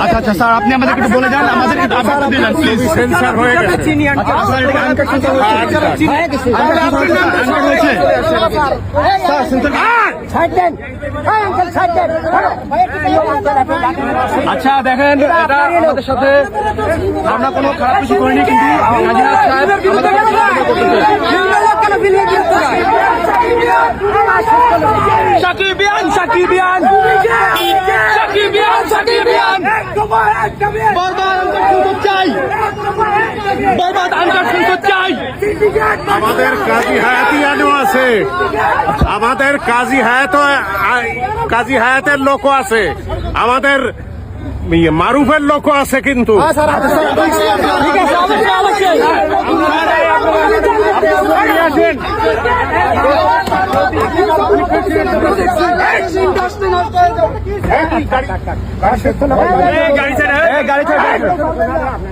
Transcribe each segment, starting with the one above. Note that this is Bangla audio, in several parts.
আচ্ছা আচ্ছা স্যার, আপনি আমাদেরকে একটু বলে যান, আমাদের একটু আপডেট দিন প্লিজ। সেন্সর হয়ে গেছে। আচ্ছা স্যার, এটা আনকাট হয়েছে স্যার, সেন্সর। আচ্ছা দেখেন, এটা আমাদের সাথে আমরা কোনো খারাপ কিছু করিনি, কিন্তু কাজীনাথ সাহেব সাকিবিয়ান সাকিবিয়ান সাকিবিয়ান সাকিবিয়ান বরবাদ আনকাট চাই, বরবাদ আনকাট চাই। আমাদের কাজী হায়াতিয়ানও আছে, আমাদের কাজী হায়াতের লোকও আছে, আমাদের মারুফের লোকও আছে। কিন্তু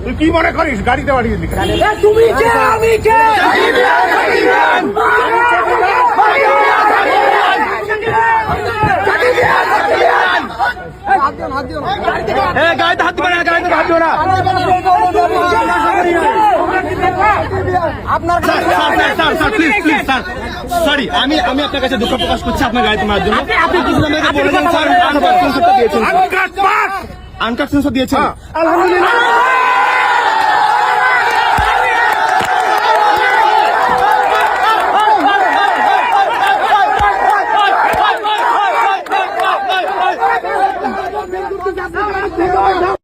তুই কি মনে করিস গাড়িতে বাড়িয়ে দিলি? তুমি কে আমি কে? গাড়িতে হাত দিবে না, গাড়িতে হাত দিবে না। সরি, আমি আপনার কাছে দুঃখ প্রকাশ করছি আপনার গাড়িতে মারার জন্য। আপনি কিছু আমাকে বলে দেন স্যার, আনকাট সেন্সরটা দিয়েছেন, আনকাট সেন্সর দিয়েছেন। আলহামদুলিল্লাহ।